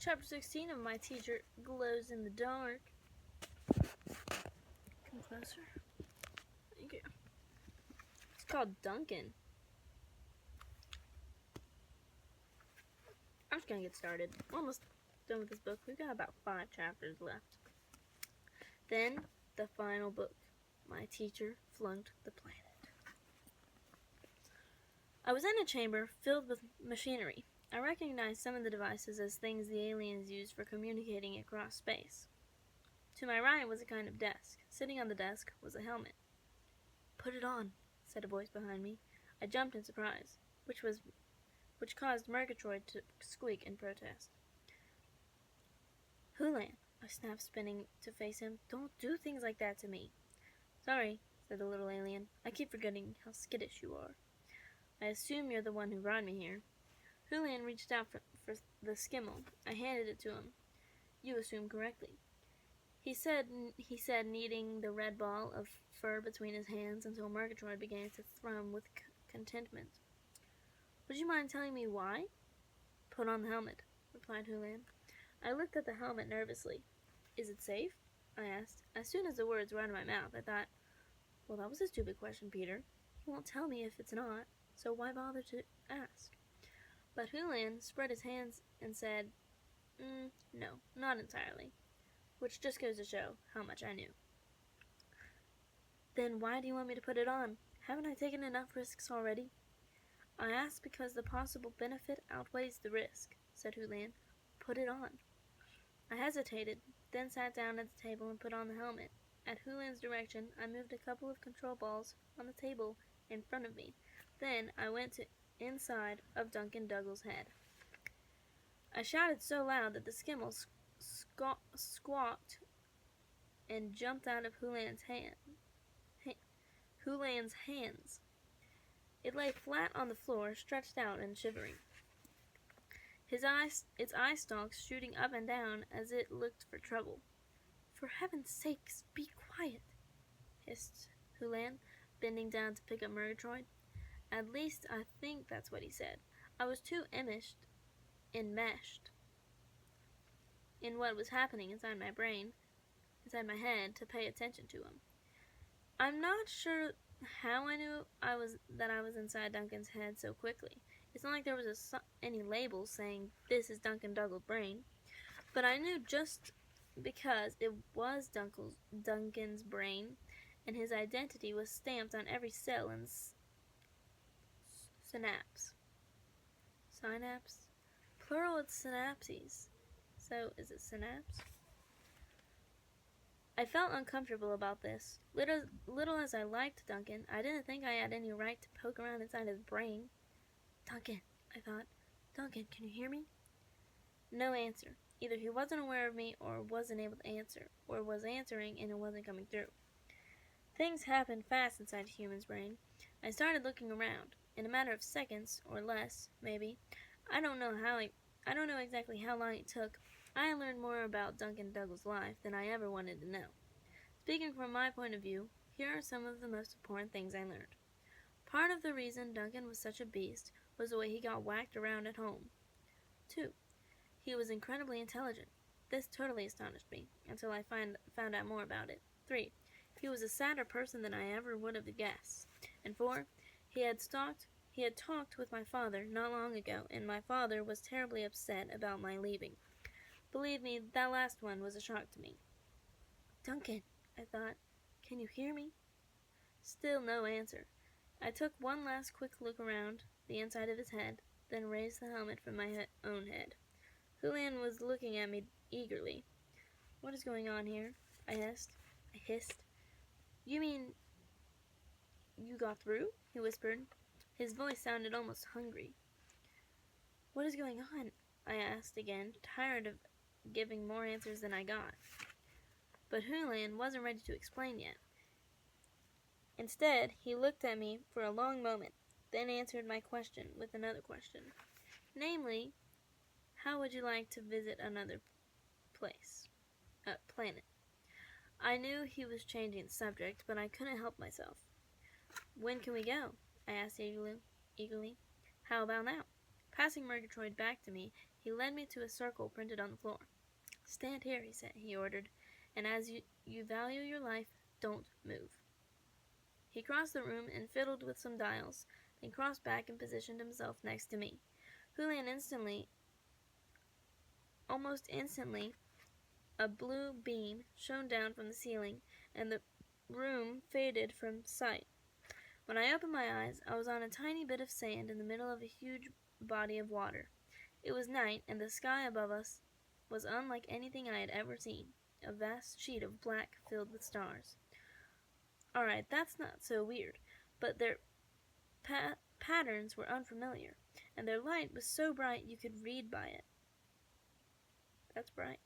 Chapter 16 of My Teacher Glows in the Dark. Come closer. Thank you. It's called Duncan. I'm just gonna get started. We're almost done with this book. We've got about 5 chapters left. Then, the final book. My Teacher Flunked the Planet. I was in a chamber filled with machinery. I recognized some of the devices as things the aliens used for communicating across space. To my right was a kind of desk. Sitting on the desk was a helmet. "Put it on," said a voice behind me. I jumped in surprise, which caused Murgatroyd to squeak in protest. "Hulan," I snapped, spinning to face him. "Don't do things like that to me." "Sorry," said the little alien. "I keep forgetting how skittish you are. I assume you're the one who brought me here." Hulan reached out for the skimmel. I handed it to him. "You assume correctly," he said, kneading the red ball of fur between his hands until Murgatroyd began to thrum with contentment. "Would you mind telling me why?" "Put on the helmet," replied Hulan. I looked at the helmet nervously. "Is it safe?" I asked. As soon as the words were out of my mouth, I thought, well, that was a stupid question, Peter. He won't tell me if it's not, so why bother to ask? But Hulan spread his hands and said, "No, not entirely," which just goes to show how much I knew. "Then why do you want me to put it on? Haven't I taken enough risks already?" "I asked because the possible benefit outweighs the risk," said Hulan. "Put it on." I hesitated, then sat down at the table and put on the helmet. At Hulan's direction, I moved a couple of control balls on the table in front of me. Then I went to inside of Duncan Douglas's head. I shouted so loud that the skimmel squawked and jumped out of Hulan's hands. It lay flat on the floor, stretched out and shivering. Its eye stalks shooting up and down as it looked for trouble. "For heaven's sakes, be quiet," hissed Hulan, bending down to pick up Murgatroyd. At least I think that's what he said. I was too enmeshed in what was happening inside my head, to pay attention to him. I'm not sure how I knew that I was inside Duncan's head so quickly. It's not like there was any label saying, "This is Duncan Douglas' brain." But I knew just because it was Duncan's brain, and his identity was stamped on every cell and synapse. Synapse? Plural, it's synapses. So, is it synapse? I felt uncomfortable about this. Little as I liked Duncan, I didn't think I had any right to poke around inside his brain. "Duncan," I thought. "Duncan, can you hear me?" No answer. Either he wasn't aware of me or wasn't able to answer, or was answering and it wasn't coming through. Things happen fast inside a human's brain. I started looking around. In a matter of seconds, or less, maybe. I don't know exactly how long it took. I learned more about Duncan Douglas' life than I ever wanted to know. Speaking from my point of view, here are some of the most important things I learned. Part of the reason Duncan was such a beast was the way he got whacked around at home. 2. He was incredibly intelligent. This totally astonished me, until I found out more about it. 3. He was a sadder person than I ever would have guessed. And 4. He had talked with my father not long ago, and my father was terribly upset about my leaving. Believe me, that last one was a shock to me. "Duncan," I thought, "can you hear me?" Still no answer. I took one last quick look around the inside of his head, then raised the helmet from my own head. Hulan was looking at me eagerly. "What is going on here?" I hissed. "You mean you got through?" he whispered. His voice sounded almost hungry. "What is going on?" I asked again, tired of giving more answers than I got. But Hulan wasn't ready to explain yet. Instead, he looked at me for a long moment, then answered my question with another question. Namely, how would you like to visit another planet? I knew he was changing the subject, but I couldn't help myself. "When can we go?" I asked eagerly. "How about now?" Passing Murgatroyd back to me, He led me to a circle printed on the floor. "Stand here," he ordered, "and as you value your life, don't move." He crossed the room and fiddled with some dials, then crossed back and positioned himself next to me. Almost instantly, a blue beam shone down from the ceiling, and the room faded from sight. When I opened my eyes, I was on a tiny bit of sand in the middle of a huge body of water. It was night, and the sky above us was unlike anything I had ever seen, a vast sheet of black filled with stars. All right, that's not so weird, but their patterns were unfamiliar, and their light was so bright you could read by it. That's bright.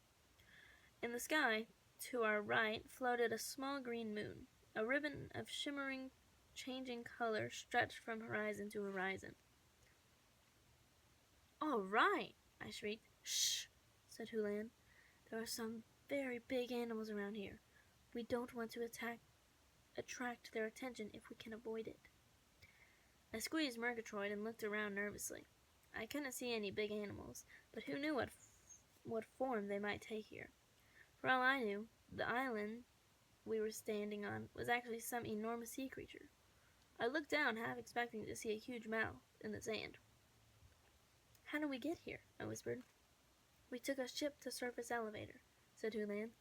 In the sky, to our right, floated a small green moon. A ribbon of shimmering, changing color stretched from horizon to horizon. "All right," I shrieked. "Shh," said Hulan. "There are some very big animals around here. We don't want to attract their attention if we can avoid it." I squeezed Murgatroyd and looked around nervously. I couldn't see any big animals, but who knew what form they might take here? For all I knew, the island we were standing on was actually some enormous sea creature. I looked down, half expecting to see a huge mouth in the sand. "How did we get here?" I whispered. "We took a ship-to-surface elevator," said Hulan.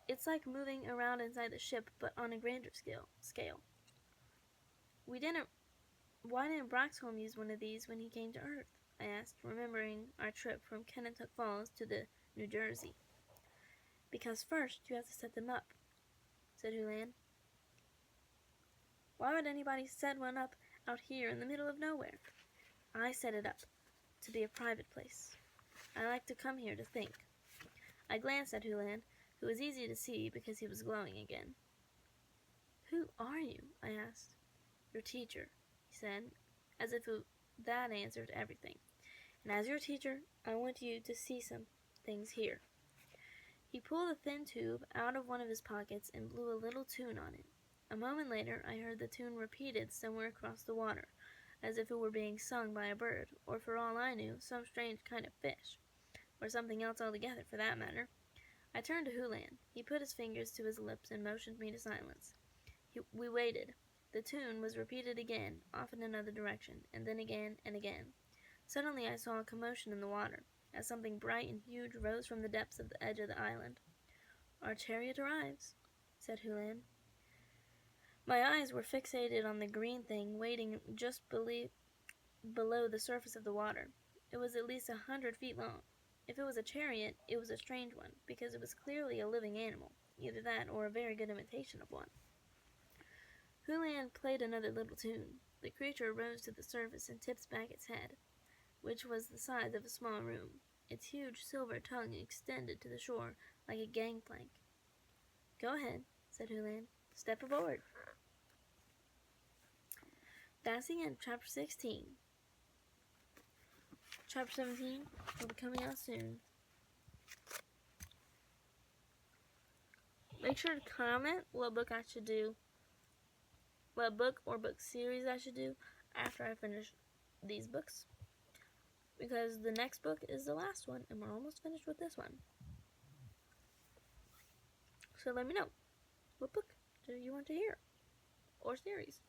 "It's like moving around inside the ship, but on a grander scale. Why didn't Broxholm use one of these when he came to Earth?" I asked, remembering our trip from Kennetuk Falls to the New Jersey. "Because first you have to set them up," said Hulan. "Why would anybody set one up out here in the middle of nowhere?" "I set it up to be a private place. I like to come here to think." I glanced at Hulan, who was easy to see because he was glowing again. "Who are you?" I asked. "Your teacher," he said, as if that answered everything. "And as your teacher, I want you to see some things here." He pulled a thin tube out of one of his pockets and blew a little tune on it. A moment later, I heard the tune repeated somewhere across the water, as if it were being sung by a bird, or for all I knew, some strange kind of fish, or something else altogether, for that matter. I turned to Hulan. He put his fingers to his lips and motioned me to silence. We waited. The tune was repeated again, off in another direction, and then again and again. Suddenly I saw a commotion in the water, as something bright and huge rose from the depths of the edge of the island. "Our chariot arrives," said Hulan. My eyes were fixated on the green thing waiting just below the surface of the water. It was at least 100 feet long. If it was a chariot, it was a strange one, because it was clearly a living animal, either that or a very good imitation of one. Hulan played another little tune. The creature rose to the surface and tipped back its head, which was the size of a small room. Its huge silver tongue extended to the shore like a gangplank. "Go ahead," said Hulan. "Step aboard." That's the end of Chapter 16. Chapter 17 will be coming out soon. Make sure to comment what book I should do, what book or book series I should do after I finish these books, because the next book is the last one and we're almost finished with this one. So let me know, what book do you want to hear, or series?